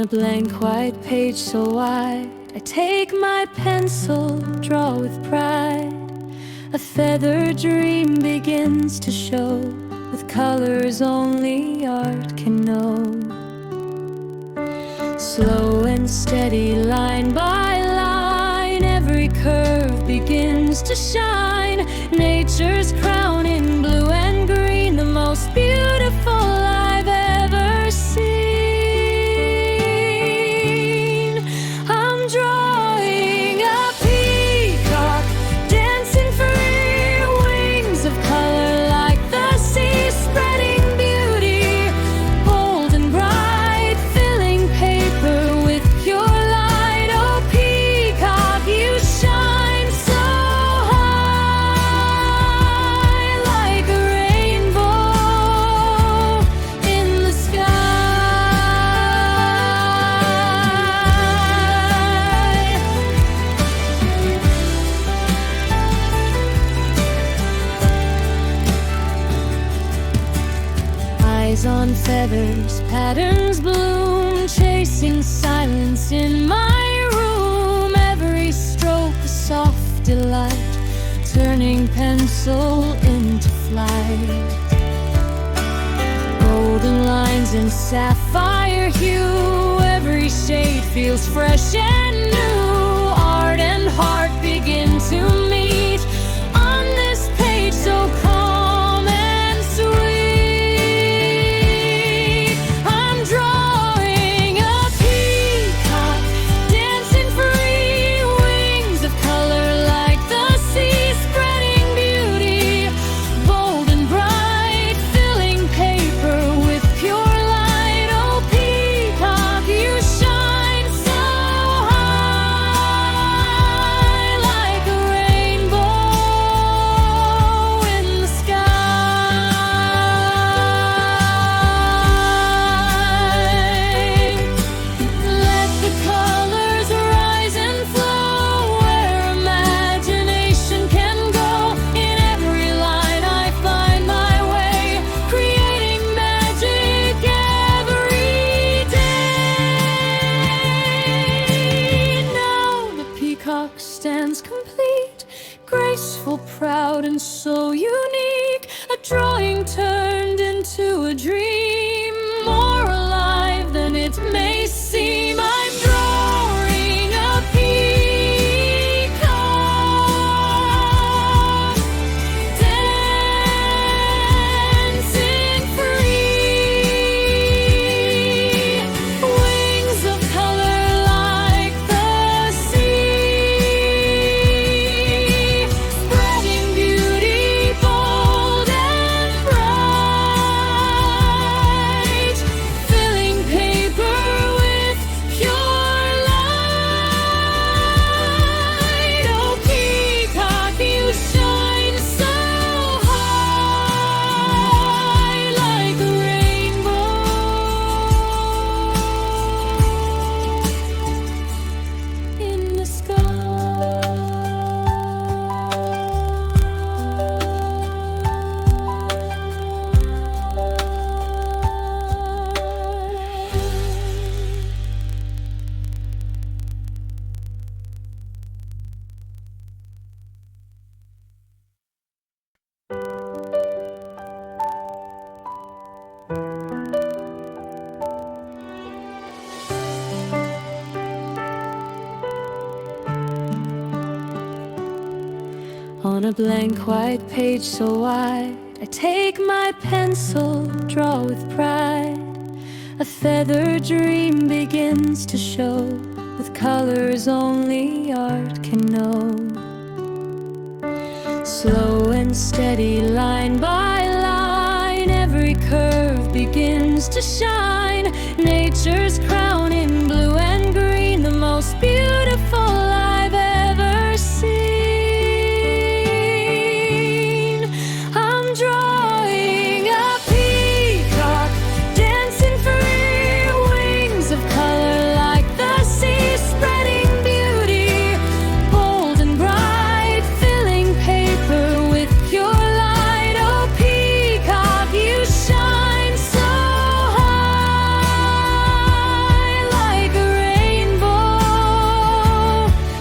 a blank white page so wide, I take my pencil, draw with pride. A feathered dream begins to show, with colors only art can know. Slow and steady, line by line, every curve begins to shine. Nature's crown in blue and green, the most beautiful I've ever seen. I'm drawing a peacock, dancing free, wings of color like the sea, spreading beauty, bold and bright, filling paper with pure light. Oh, peacock, you shine so high, like a rainbow in the sky. Eyes on feathers, patterns bloom, chasing silence in my room. Every stroke a soft delight, turning pencil into flight. Golden lines in sapphire hue, every shade feels fresh and new. Art and heart begin to meet on this page so calm and sweet. I'm drawing a peacock, dancing free, wings of color like the sea, spreading beauty, bold and bright, filling paper with pure light. Oh, peacock, you shine so high, like a rainbow in the sky. Let the colors rise and flow where imagination can go. In every line I find my way, creating magic every day. Now the peacock stands complete, graceful, proud, and so unique. A drawing turned into a dream, more alive than it may seem. I'm drawing a peacock, dancing free, wings of color like the sea, spreading beauty, bold and bright, filling paper with pure light. Oh, peacock, you shine so high, like a rainbow in the sky. On a blank white page so wide, I take my pencil, draw with pride. A feathered dream begins to show, with colors only art can know. Slow and steady, line by line, every curve begins to shine. Nature's crown